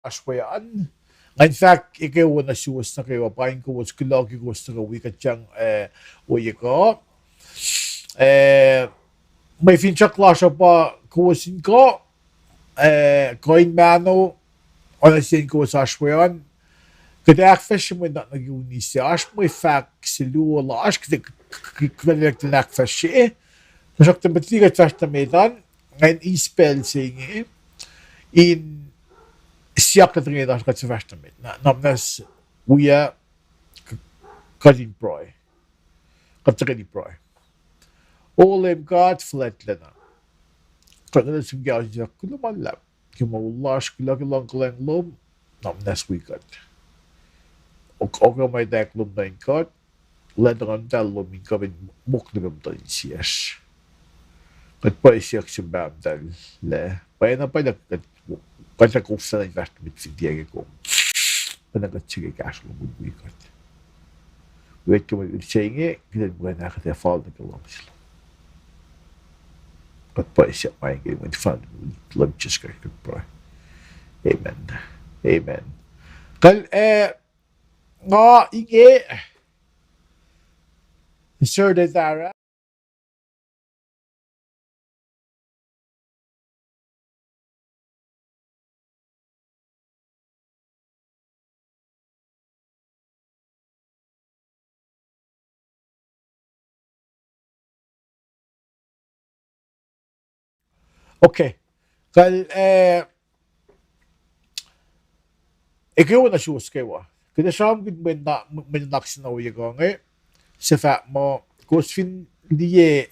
Ashwayan. In fact, ikaw na siwas na kayo, pahin ko was kulagi ko sa kawikat siyang uya ko. May fincha klasya pa kuwasin ko, coin mano, onasin ko sa Ashwayan. Akkuteyac fish mo na nag-uni siya. Ash mo fact si Lua, ash kadalag tinak fish eh. Masak tambatigat sa tamitan, ngayon i-spell siya in siak na tingin na sa fashtamit. Namnas uya kadin proy. Katakini proy. Olem kat flat lena. Kadin sim gawin siya kulamalap. Kumawulash kulakilang kalang lom. Namnas wikat. Oka may dek lom na inkat. Lenang dal lom inkabin muknagam talin siyas. Kat pa siyak simbam dal le. Paya na pa nagkat Kanta ko sa investment fidya ko. Panagatsige cash lo budwikat. Wait ko mag-saying kita bukan nak kata fall na kalam sila. Kat pa siya may game with fun. Lunches ka pro. Amen. Amen. Kal nga ige Sir Detara. Okay. Kal ikaw na shoes kayo. Kada siyam gud men naks na uya ko nga. Sa fat mo kusfin diye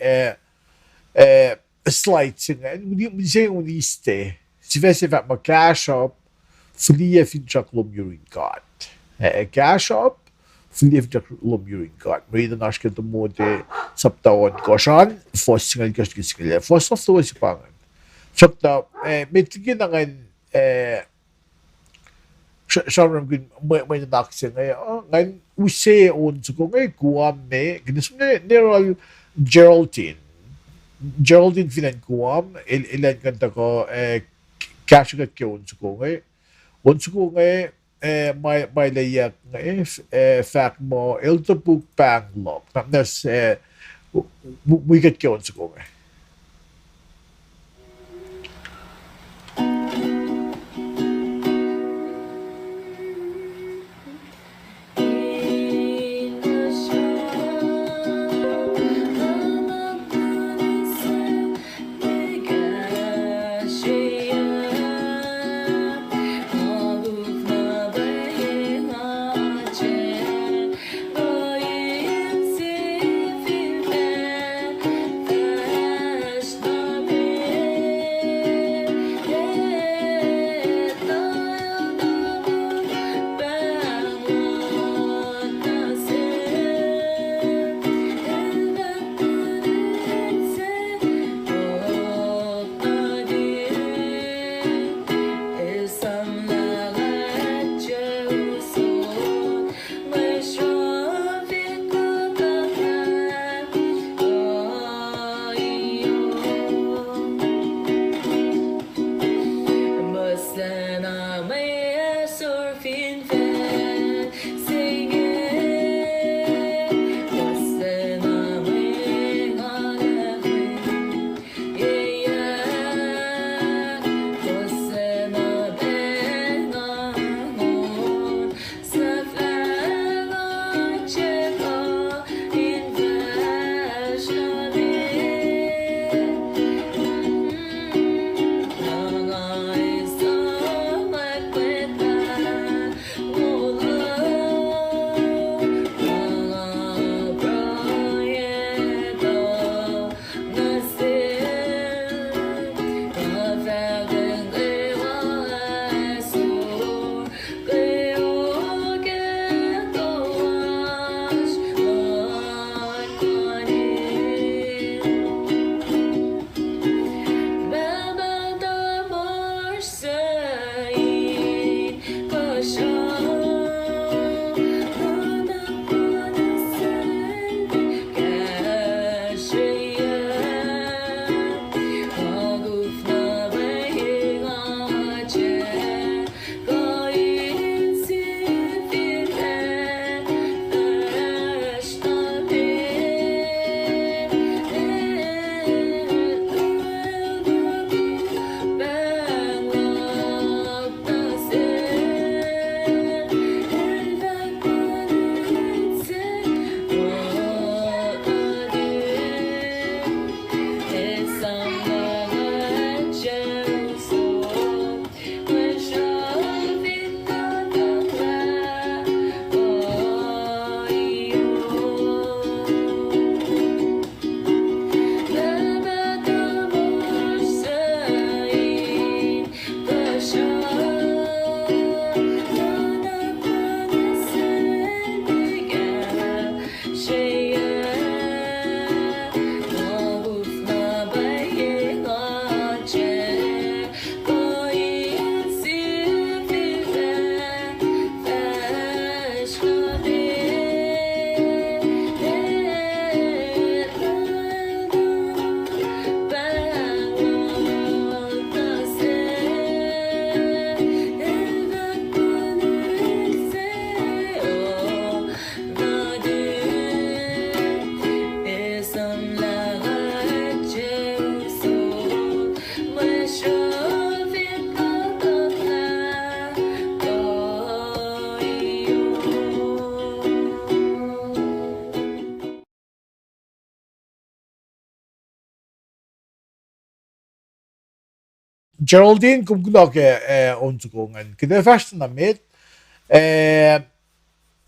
slight singa. Hindi siya yung uniste. Si fat mo cash up fliye fin chaklom yurin kat. Cash up fliye fin chaklom yurin kat. Marina nashka to mo de saptawan ko siyan. Fos singal kaskisingil. Fos of the way si pangan. Sakta, may tigil na ngayon, siya may nanak siya ngayon. Ngayon, usay on sa ko ngayon, kuwam na, ginisip na Neral Geraldine. Geraldine finan kuwam, ilan kanta ko, cash agad kayo on sa ko ngayon. On sa ko ngayon, may layak ngayon, fact mo, ilta book pang lock. Nas, wikat kayo on sa ko ngayon. Geraldine kumkulake ontukungan. Kede versen damit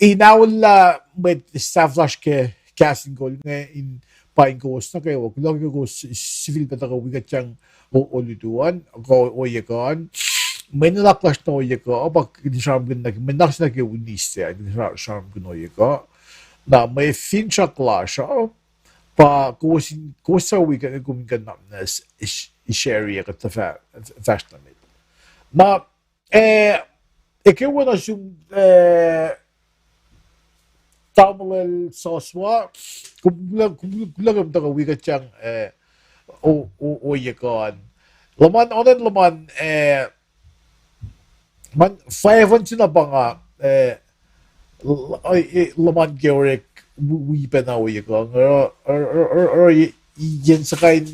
inawla med stavlaske casting goal in paing gos na kayo kulake gos civil bata ko wigatang olutuan ko oyekan menlaklash na oyeka abak di sham gun na menax na ke uniste di sham gun oyeka na may fincha klasha pa kosa wigat gumigan namnas isharea ka tafa fastnamit na ikaw na siyang tamil soswa kulang ang taka wigat siyang o yakan laman onan laman man 5 sila ba nga laman georek wipa na o yakan or yan sa kain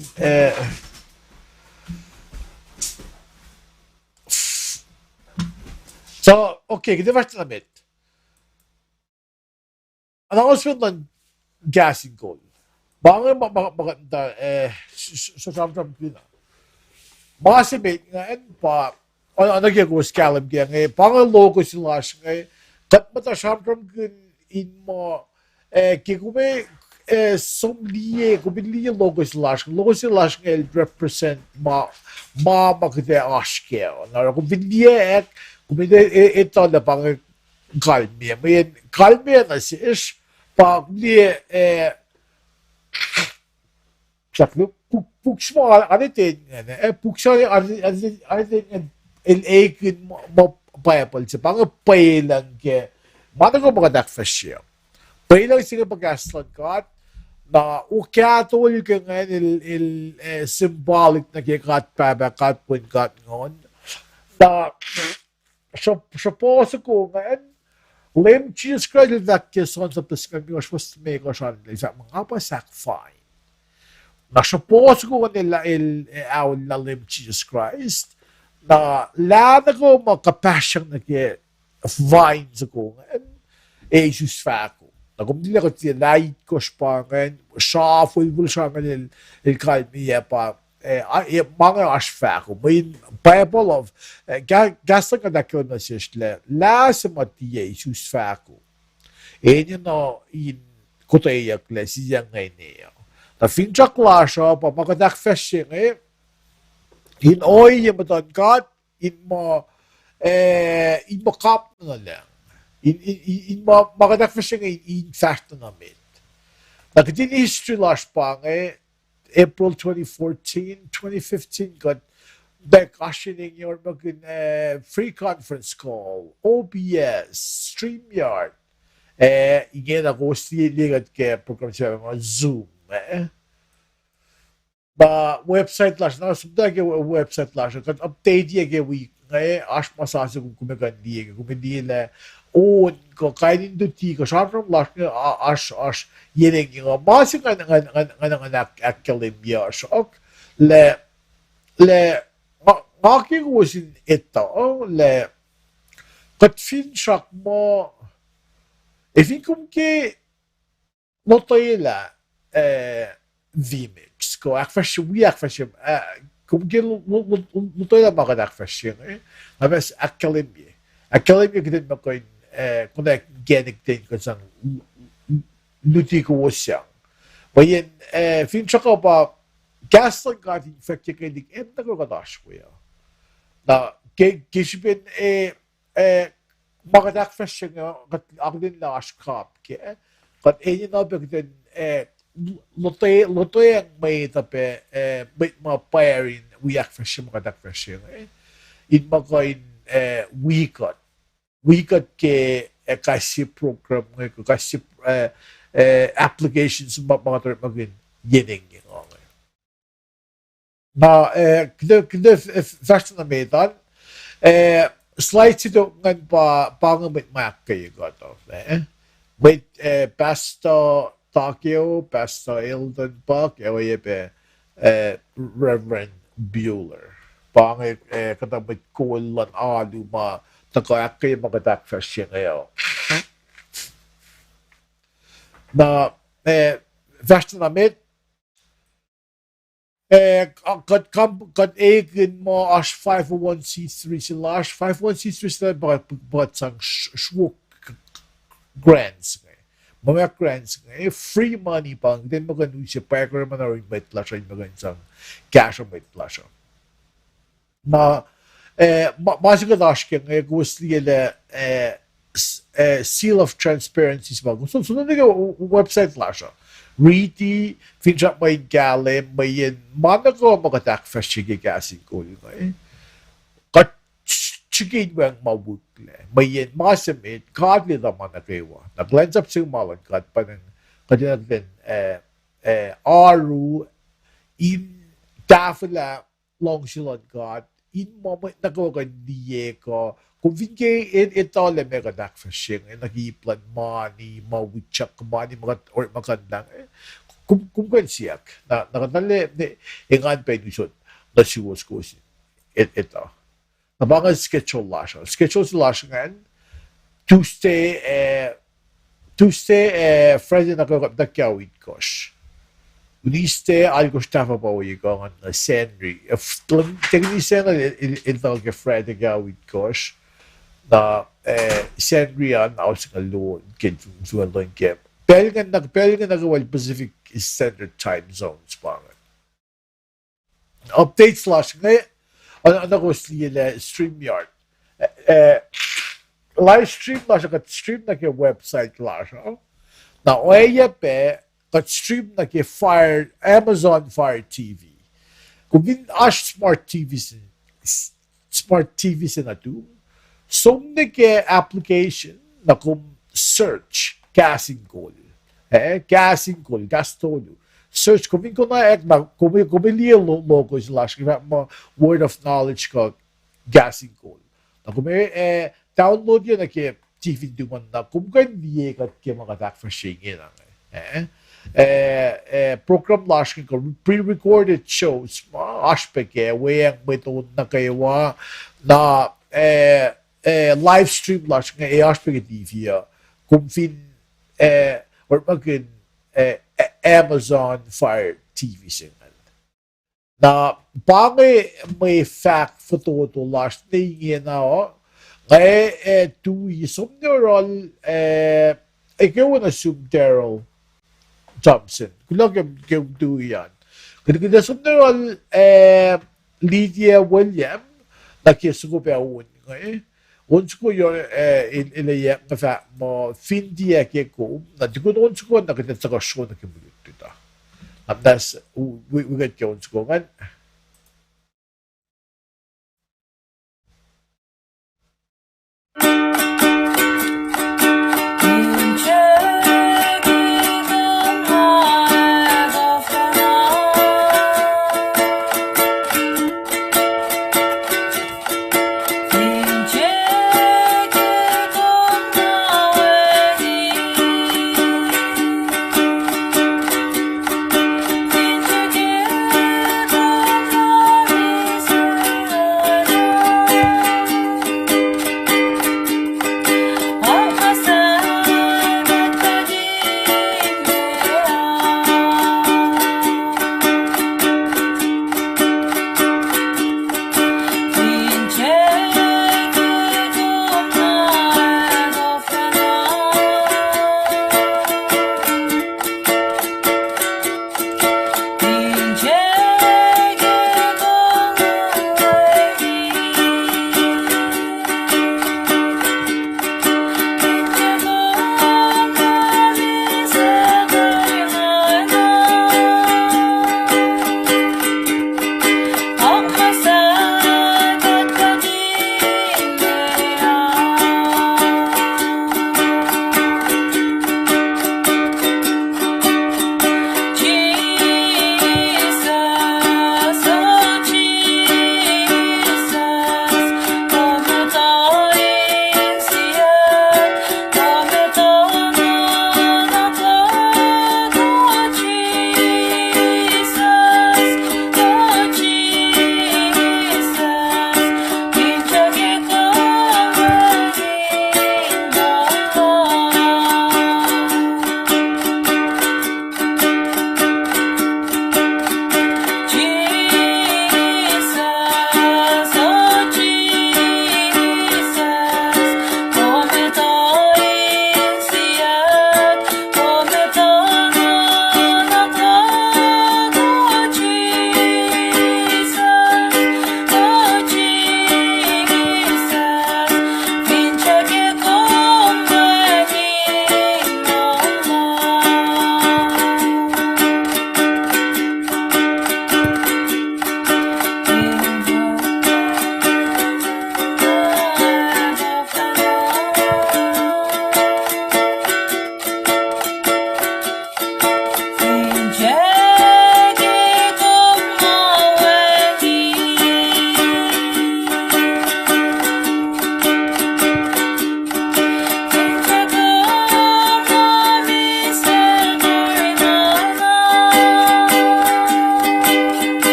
so okay kita vart namit ang oswin ng gassing goal bangin maganda sa samsam kina masimate nga pa ano ko scalam kaya nga pang logo sila nga kat mata samsam kin in mo kikume somliye kubili logo sila nga represent ma makite aske na kubili kumide ito na pang kalmiye may kalmiye na si ish pag liye saklo puksmo anitin puksmo anitin kin mo payapal sa pang pailang ke mana ko mga dakfasya pailang sige pagkaslan kat na ukatol ka ngayon symbolic na kikat pabakat pun kat ngon na sa posa ko ngayon lem Jesus Christ that son sa peskami was supposed to make us on sa mga pasak fine na sa posa ko nila awal na lem Jesus Christ na lada ko makapasyang na kaya vines ko ngayon Jesus fako na kung nila ko light ko spangan shuffle siya ngayon kalmiya pa mga asfako may Bible of gasta ka dakyo na siyasle la sa matiya Jesus fako yun in Akkuteyac le siya ngayon niya na fincha klasya pa makadakfesya ngayon in oy yung matangkat in mo kap na lang in makadakfesya ngayon in fast na namit nakitin history lash pa ngayon April 2014, 2015 got back ushening your free conference call, OBS, StreamYard. Again, ako siligat kaya program siya mga Zoom. Ba website lash na subda ke website lash kat update ye ke week ngayon ash masasa kung kumindi la on ko kainin duti ko sharp lash ash yeneng nga basi nga academia shock le making was in ito le kat fin shock mo if ikum ke notayla vmix ko akfash kung luto na mga nakfash habas academia gdin mo ko kung genik din ko sang luti ko siyang bayan fin siya ko pa gas lang ka infected kay dik na ko kadash ko ya na kisipin mga nakfash nga ako din na ashkap kaya kat na bigden lutoy ang may tape may mga pairing wiyak fashion mga dak fashion in mga wikat ke kasi program kasi applications mga tayo magin yening na kada fashion na metan slides ito ngan pa pangamit mak kayo gato wait pasto Tokyo, Pastor Eldon Park, Reverend Bueller. Pangit katabit kulan luma takoyak kayo magadak fashion ngayon. Na fashion namit Kad egen mo as 501c3 sila as 501c3 sila bagat sang shwok grants mga grants free money pang din maganu siya pagkara man rin may plasya yung mga isang cash may plasya na masigadash ka ngayon gusto nila seal of transparency sa mga so nila website plasya Riti, finja may gale, may mana ko magatak fa sige gasin ko yun kat chigin wang mawukle, may masamit, kadli naman na kayo, nag-lens up siyang malan, kat pa ng kadilag din, aru, in tafala, long silon kat, in moment na ko kandiye ko, kung vinke ito le mega dak fishing nag-iplan money mawitchak money or magandang kung kan siyak na nakadali ingan pa inisod na siwas ko ito nabangan schedule lash ngan Tuesday Friday na ko nakawit kosh Uniste algo stava pa uy ko ng Senry technicien ito ke Friday gawit kosh na Sendrian aus alone kid so alone ke pelgan nagawal Pacific Standard Time Zones pangan update slash ngay ano ko sila StreamYard live stream lash kat stream na ke website lash na oya pe kat stream na ke Fire Amazon Fire TV kung ash smart TV na tu some ke application na kung search casting call gastolo search kung na kung logo slash mo word of knowledge ko casting call na kung download yun na ke TV duman na kung kandiye kat ke mga tak for shingin program lash ko pre-recorded shows aspeke weyang metod na kayo na live stream lash nga aspeke TV kung fin or magin Amazon Fire TV singal na bagay may fact photo to last tingin na ngay sumnerol ikaw na sumnerol Thompson kulang yung yan kada sumnerol Lydia William nakisuko pa un ngay onsko yon ilayak na fa mo findia ke ko na diko onsko na kita sa show na kibulit dito amdas we get onsko kan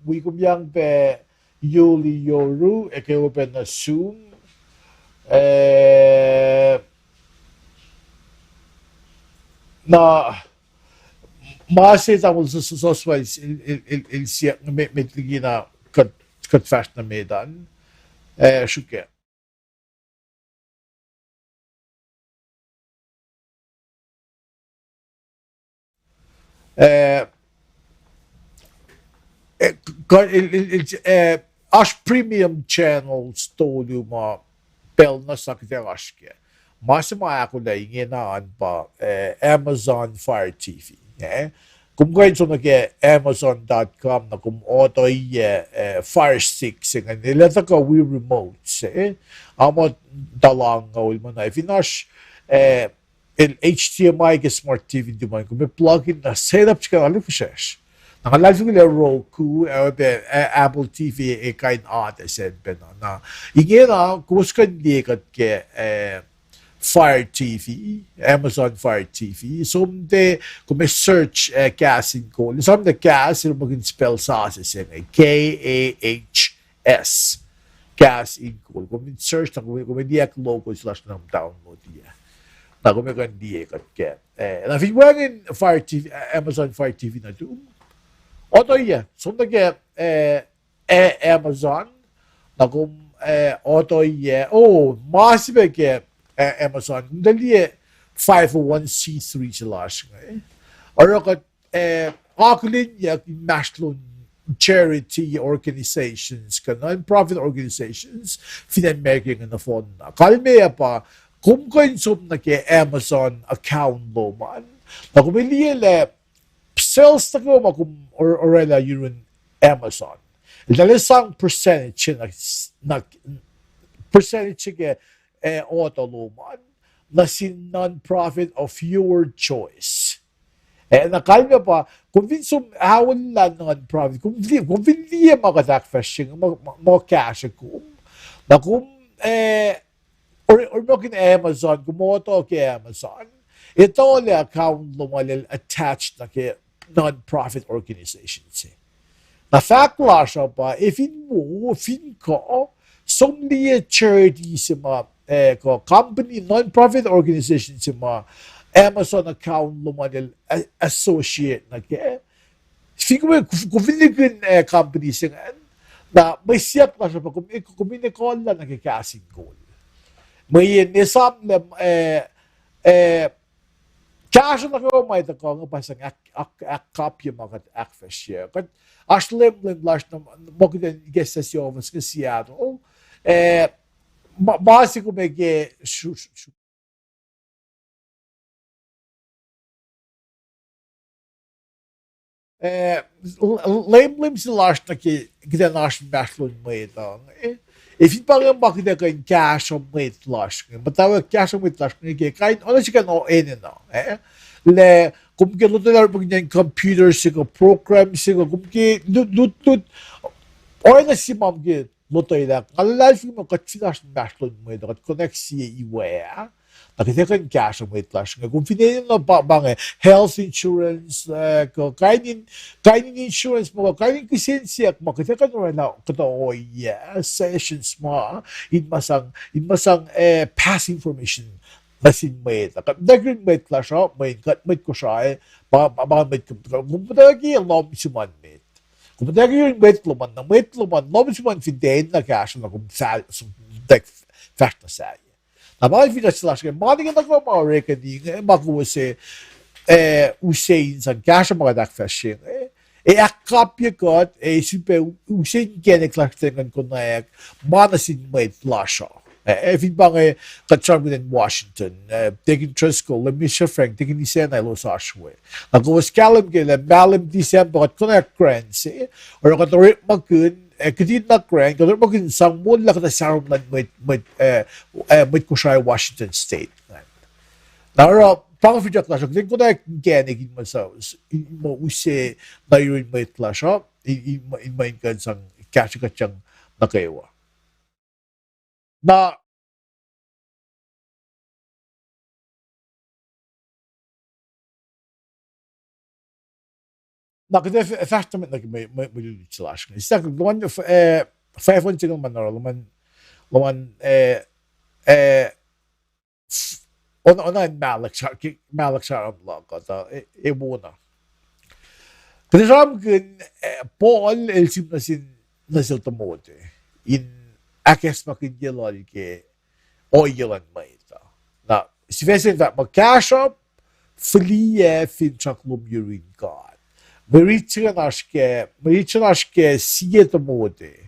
we kum yang pe yuli yoru e ke open na soon na Maase tamul soswa il siya met ligina kat fast na medan shuke Ash premium channels tolu ma pel na sakderashke. Masima ako na inginaan pa Amazon Fire TV. Kung kayo so nag Amazon.com na kung auto Fire Stick nga nila ka we remotes. Amo dalang mo na. If inash el HDMI ke smart TV di man kung may plug-in na setup ka alifashesh. Nakalive ko Roku, Apple TV, kain ate sen na. Ige na, kus kan likat ke Fire TV, Amazon Fire TV. So, kung may search casting ko, some the cast, sino maging spell sa sen, K-A-H-S. Cast in ko. Kung may search na, kung may diak logo slash na download niya. Na kung may kan diak ke. Na if you Fire TV, Amazon Fire TV na doon, Oto iya, so nage Amazon, nagum oto iya, massive ke Amazon, dali 501c3 silash nga. Or kat akulin ya national charity organizations, ka non-profit organizations, finan-making na phone na. Kalme pa, kung konsum na ke Amazon account lo man, nakumili sales na ko or yun Amazon. Dahil isang percentage na percentage ke auto luman na si non-profit of your choice. Nakalma pa, kung vinsum hawan lang non-profit, kung hindi makadak fashing, mo cash ko, na kung or makin Amazon, kung mo to ke Amazon, ito le account lumalil attached na ke non-profit organizations. Na fact siya pa, if ko, somli charity si ko company, non-profit organizations si Amazon account lumanil associate na ke. Kung vinigin company si na may siyap siya pa, kung minikol na nagkakasing goal. May nisam na Cash na ko may ko nga pasang copy mga akfesh ya. Kat aslim lash na bokid guest sa office ka Seattle. Basi ko may lim si lash na ki gida nash bashlon mo ito. If you pang bakit ka in cash on weight loss, batawa cash on weight loss nga kain ano siya no no. Le kung kilo dolar pag niyan computer siya program siya kung ki lut or na si mom ge lutoy da. Kalala siya mo katsilas bashlon mo ito kat connect siya iwa. Nakita ka cash ang weight loss nga. Kung pinili na bang health insurance, kainin insurance mo, kainin kisensya, makita ka na katao sessions mo, in masang pass information basin may dagrin may clash up may ko siya baka may kung padagi lom si man mate kung padagi yung may luman lom si man fidain na cash na kung sa fast na sa Naman fina sila siya, mga nga nagmamarekening, makuwase, usain sa cash mga dakfashing, akapya ko, super, usain geneklaktengan ko na manasin may lasha. Even bang katsarmin in Washington, taking Trisco, Lemisha Frank, taking isa na Los Ashway. Nagkawas kalam kila, malam December, at connect grants, or katarit magkun, kadin na kren, katarit magkun sang mula kata sarum lang may kushay Washington State. Nara, pang fidyak lasha, kung ko na genik in masaws, mo use na yun may lasha, in main kan sang kachikatyang nakayawa. Na Na gyda effektament na gyda mae utilage. Ysda gyda'n ffaif o'n tigol man o'r Loman ona yn malak siar am lag da wona. Gyda ram gyn bol sim nasil tamode in akes makin yelal ke oilan mai da. Na si fesin that ma cash up flie fin chaklum yurin god. Maritchen aske siet tamode.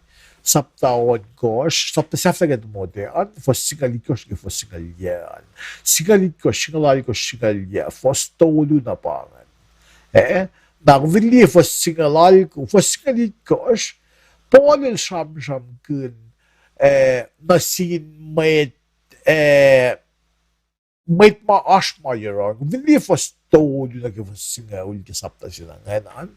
Sapta on gosh, sapta saftaget mode an for singalikos ke for singalyan. Singalikos, singalikos, singalya for stolu na pangan. Nagvili for singalikos, Paul sham gun, nasin made ma ashma yaron. Vili for stolu na ke for singaul ke sapta sinangan.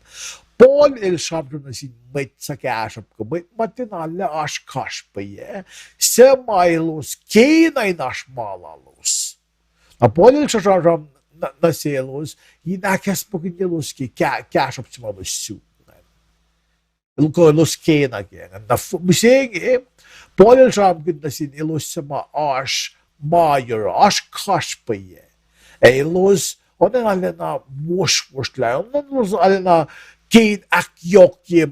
Paul Shamron na sin mate sa kashap ko, mate matinala ash kash pa ye, sa mailos, kinay nash malalos. Na Paul Shamron na selos, yinakas po kinyalos ki kashap si malos su. Ilko los kena kaya. Na musing Paul Shamron na sin ilos sa ma ash mayor, ash kash pa ye. Ilos, onen ala na wash la, onen los ala na Gain Akkuteyac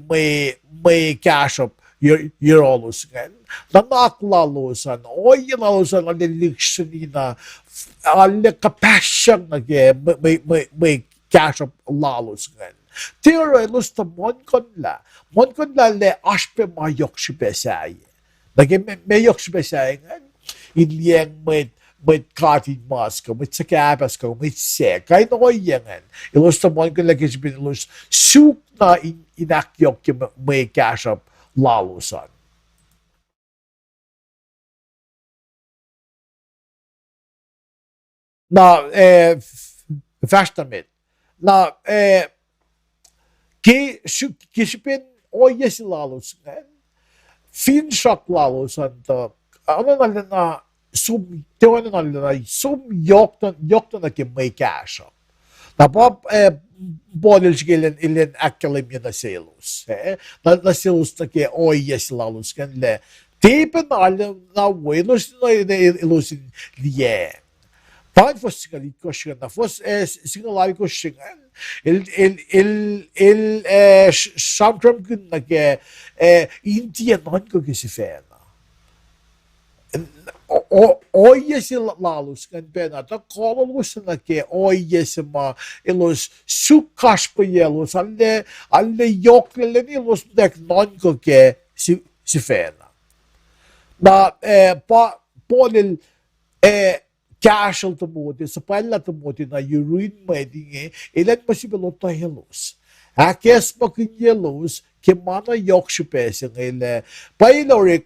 may cash up your alus gan. Nanaklalusan, oyalalusan ang liliksanina, ang kapasyan na may cash up lalus gan. Tira ilusta mon konla le ashpe mayok shibesay. Naging mayok shibesay gan. Inliang may katin maska, may sakabas ko, may sek. Kahit ako yan. Ilus naman ko lagi sabihin, ilus suk na inakyok yung may cash up lalusan. Na, fastament. Na, kisipin o yes lalusan. Fin shock lalusan to, ano na teorin na yok na ki may cash up. Na pa bodil sigilen ilen akalim yun na selos. Na selos na ki oyes lalos kan le. Tipen na welos na ilusin liye. Pan fos sigalit ko siya na fos sigalari ko siya samtram kun na ki India non ko kisifena. Oyes lalos kan pena ta kololos na ke oyes ma ilos sukas pa yelos alle yokle ilos dek non ko ke si fena na pa polil casual to mode sa pala to mode na urine meding ilan possible to helos akes pa kinyelos que mana yok şüphesi ile payla orik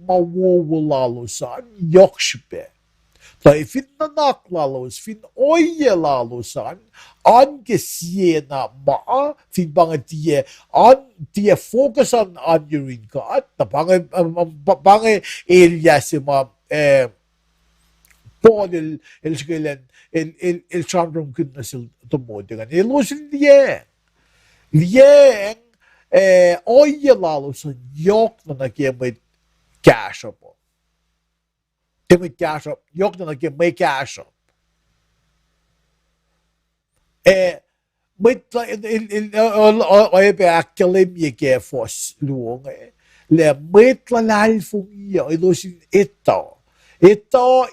mawawalalusan yok şüphe. Tayo fin nanaklalos fin oyelalusan an kesiyena maa fin banget dia fokusan an urine ka at bange elyasima Paul el şgelen el şandrum künnesil tomodegan elusin diye oyelalusan yok na nagimay cash up. Timid cash up, yok na nagimay cash up. May akalim ye fos luong le may tlalal fung iyo ilusin ito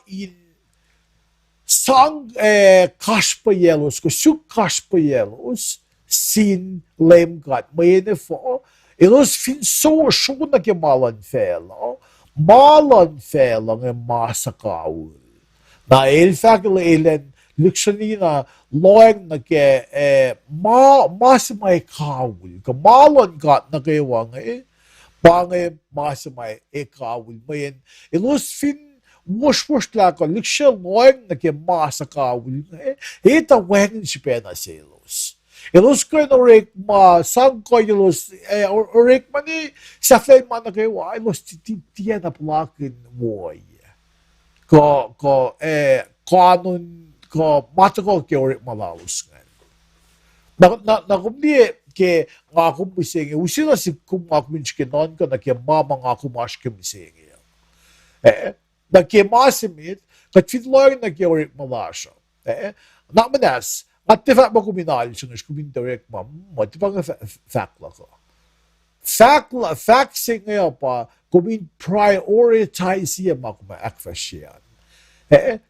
in sang kaspayelos ko suk kaspayelos sin lemgat may for ilos fin so na ke malan felo ng masakaul na fakil ilen Luxanina loeng na ke masimay kawul ka malon gat na ke wang bange masimay kawul mayen ilos fin wash la ko luxel loeng na ke masakawul ita wen si pena selos ilos ko no rek ma sang ko ilos rek mani sa fe man na ke wa ilos titia na plakin moy ko kanon ko matako ke orik malalos nga. na kumdi ke ngakum bisenge usila si kum ngakum ke non ka na ke mama ngakum ash ke bisenge na ke masimit ka fitloy na ke orik malasha na manas at tifa ba kuminal sunus kumin direct mam mo tifa nga fakla ko fact singa pa kumin prioritize ya makuma akfashian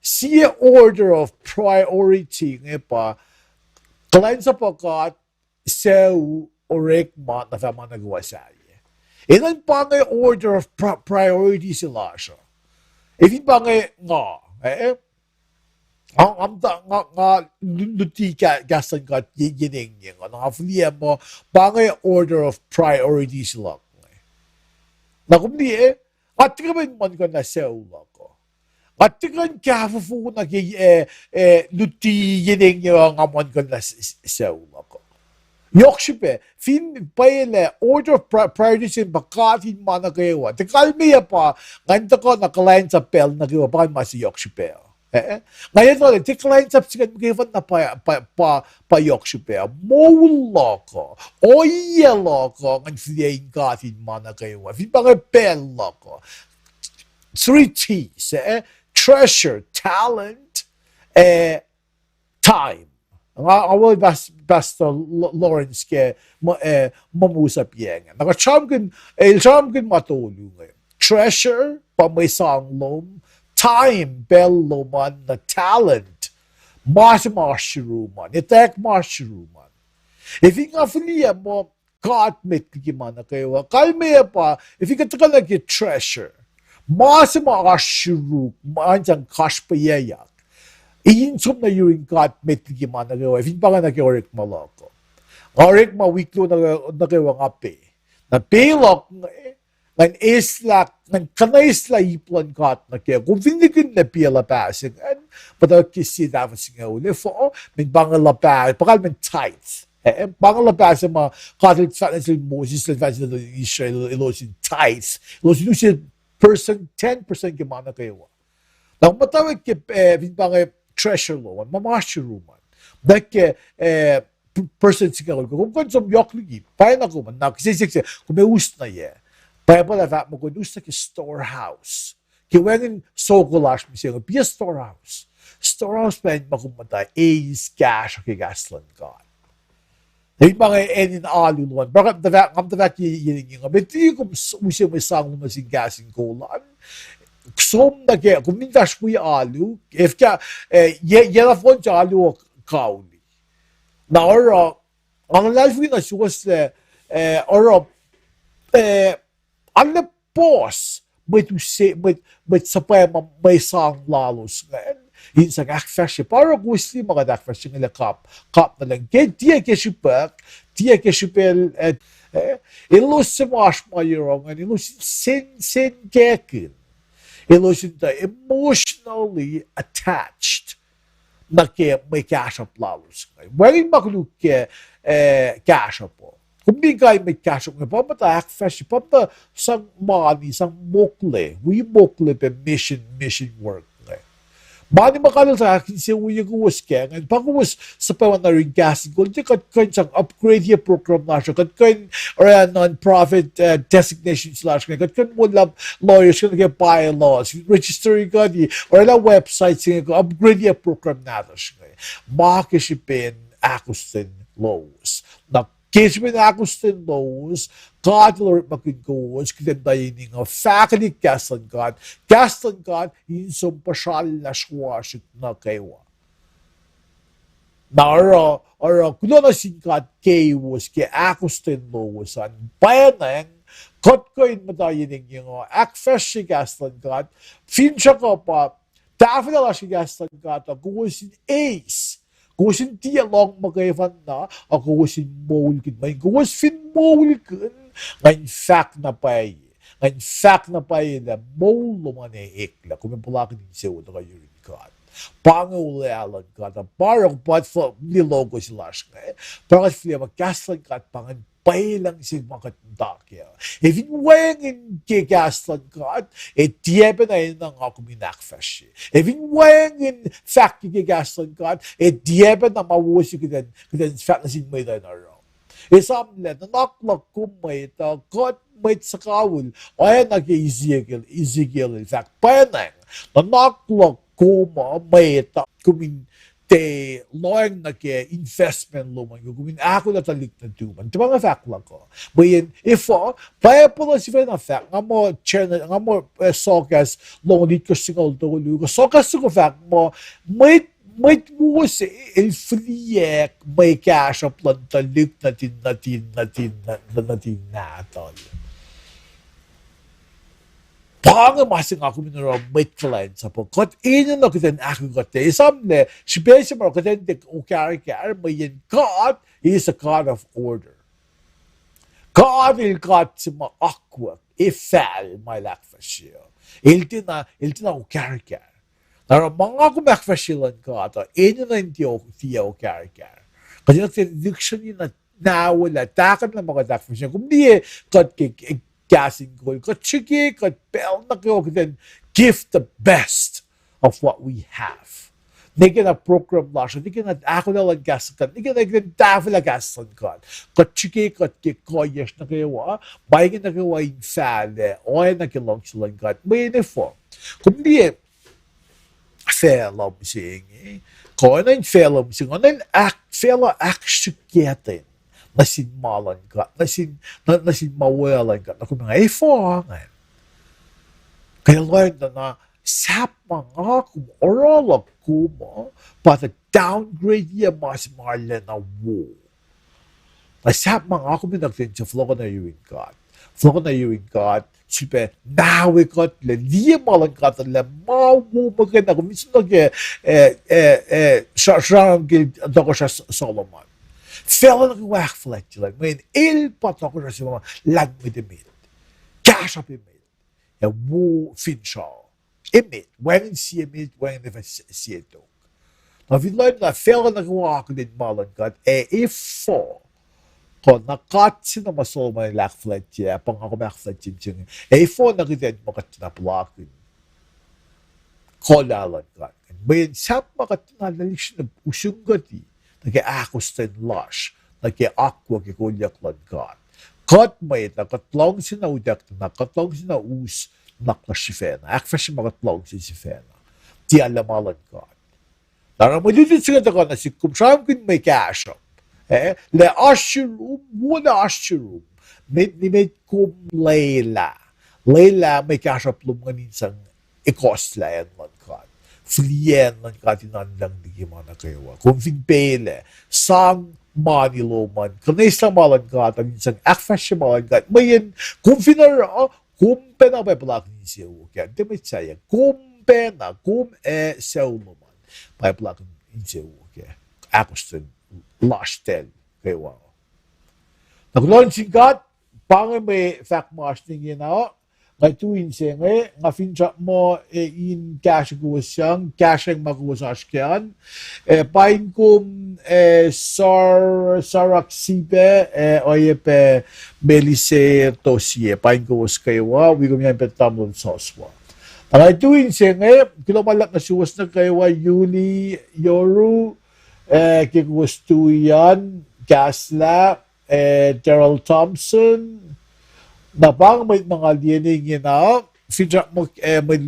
see order of priority nga pa Kalain sa pagkat sa orekma na fama nagawa sa iya. Ilan pa nga order of priority sila siya. If pa nga nga luti ka gasan ka yining yung nga fliya mo pa nga order of priority sila. Na kumdi at kaman man ka na sa ulo ko. At tingnan kafufu na luti yining yung amon ko na sa ulo ko. Yokshipe, fin paile order of priorities in bakatin mana kayo. Tikalmiya pa, nganta ko nakalain sa pel na kayo, baka masi yokshipe. Ngayon ko, tikalain sa psikan magayon na pa yokshipe. Mawala ko, oyela ko, ngan fiyain katin mana kayo. Fin pa nga pel ko. 3 T's, treasure, talent, time. Ang basta Lawrence ke mamusap yan. Nakacham kan matulong ngayon. Treasure, pamaysang lom, time, bello man, na talent, mashiruman, itek mashiruman. If you nga filiya mo, katmit kiman na kayo, kalmaya pa, if you ka nag treasure, mashiru, mansang kashpayayak, iinsum na yung katmit kiman na kayo, if you pa nga nag-orik maloko. Orik mawiklo na kayo ang ape. Na pilok, ng isla, ng kanaisla iplan kat na kayo, kung vinigin na pila pasing, pada kisi dapat singa uli, min bangalapasing, pakal min tight. Bangalapasing mga katolik sa natin Moses, natin Israel, ilosin tight. Ilosin nung siya 10% kimana kayo. Nang matawag ki, vinbangay treasure lo, mamashiruman. Dahil person singa uli, kung kansom yokligi, payan ako man, nakisisik siya, kung may us na ye, Bible that mo kung usta ki storehouse. Kiwengin sokolash mi siya, be a storehouse. Storehouse pa yun makumatay, A's cash o kigaslan ka. Hindi pa nga enin aluluan. Bakit ngam da vat yining nga. Bet di kum usiya may sang mo sin gasin kolan. Som na kaya, kung mintas mo yung alu, if ka, yela fon sa alu o kauli. Na ora, ang life na suwas ora, alle pos met sa pa may sang lalos ngayon. Yun sa akfasya. Para gusto yung mga akfasya nila kap na lang. Dia kesupek, ilus sa mas mayroong, ilus sin kekin. Ilus yung emotionally attached na may kasap lalos ngayon. Waling makuluk kasap po. Kung di kayo may kasok nga, pamata akfasya, pamata sang money, sang mokle, we mokle pa mission work nga. Mani makalal sa akin siya uyang uwas kaya, nga pag-uwas sa pawan na rin gasin ko, di katkain sang upgrade yung program na siya, katkain or non-profit designation slash nga, katkain mo lang lawyers ka nag-apply laws, registering ka di, or lang website siya nga, upgrade yung program na siya. Makakisipin akustin laws. Kesa may nakustin laws, God Lord makikos, kitandayin nga faculty Gaston God, yun sa pasyal na swasik na kayo. Na kuno na singkat kaywos, kaya akustin laws, bayanan, kotkoin matayin nga, akfas si Gaston God, fin siya ka pa, dapat na si Gaston God, kukusin ace, kusin dialog magayvan na, ako kusin mawulkin. May kusin mawulkin, ngayon fact na pa'y. Ngayon fact na pa'y na mawulo man ay ikla. Kung may pulakin din siya na kayo rin ka. Pangulalan ka. Parang ba't nilogo sila siya. Parang sila magkaslan ka at pangan bay lang sin makatundakya. Evin wangin gigaslan God, diebe na yun ang ako minakfashi. Evin wangin fact gigaslan God, diebe na mawusi kidan fact na sin may na raw. Isamle, nanaklak kumay ta, God may sakawul, ay nag-Ezekiel, in fact, panang, nanaklak kuma may ta, kumin, te loyang investment luman ko kumin ako na talik na tuman di ba nga fact lang ko bayan ifo paya pala si na fact nga mo channel nga mo sokas long dit ko singal to ko sokas ko fact mo may mo si el friek may cash up lang talik natin natol 방을 마시고 민으로 맥클라인 사포 것 이는 너 그땐 아그 것데 이삼네 시베시머 그땐 데 오케아르게 알머인 God is a God of order. God will God 뭐 aqua ifal my lack for sure. 일tina 오케아르게 나라 망하고 맥파실은 God 이는 디오 오케아르게 그냥 딕션이나 나올라 다간 mga lack for sure kumdi 것 gassing goal. Chiki, bell na kayo, then give the best of what we have. Hindi na program lash, hindi na ako na lang gasan, hindi na dafa na gasan ka. Chiki, koyes na kayo, bayan na kayo ay fale, o ay nakilong sila ka. May uniform. Kung di fellow sing, kung ano yung fellow sing, ano yung fellow action nasin malan ka, nasin mawalan ka, na kung mga ifongan. Kaya Lord na sap mga kung oral ako mo, para downgrade niya mas marla na wo. Na sap mga ako minagtin sa flow na yuwin ka. Flow na yuwin ka, sipe, nawi ka, liya malan ka, mawo maganda, kung minsan sarang ako siya Solomon. Fell in the whack flat, like when il patokos as well, lag with the meat. Cash up in meat. A woo finshaw. Emit, when in see a meat, when if I see it dog. Now, if you learn that fell in the walk in Malon God, if for, kung nakatsin na masol mo yung lack flat, pang ako back flat, for nakitin mo katinaplakin. Kolalan God. Bayan sap makatinalalish na usyung gati. Nag-akustin lush, nag-aqua kikuliak lang God. Kat may nakatlong sinaudak na nakatlong sinaus naklasifena. Akfashi makatlong sisifena. Di alamalan God. Nara malilin sila na na si kumsam kin may cash up. Le ashirum, wala ashirum. May kum Layla. Layla may cash up lumanin sang ikosla yan lang God. Flien ng katinandang di gimana kayo. Kung finpele, sang manilo man, kanais lang malan ka, minsan akfash siya malan ka, mayin, kung finara, kumpe na ba palak ni siya, kaya di may saya, kumpe na, siya man, pa palak ni siya, kaya akustin, lashtel, kayo. Nagulong singkat, pangay may fact mashing yun Ngatuin siya nga fincha mo in cash guwasyang, cash ang maguwasashkian. Pain kum saraksipe, oye pe belise tosye, pain guwas kaywa, wigom yan pe tamlon soswa. Ngatuin siya kilomalak na suwas na kaywa, Yuli, Yoru, kiguwas tuyan, Gasla, Gerald Thompson, na bang may mga liyaning yun fincha mo, may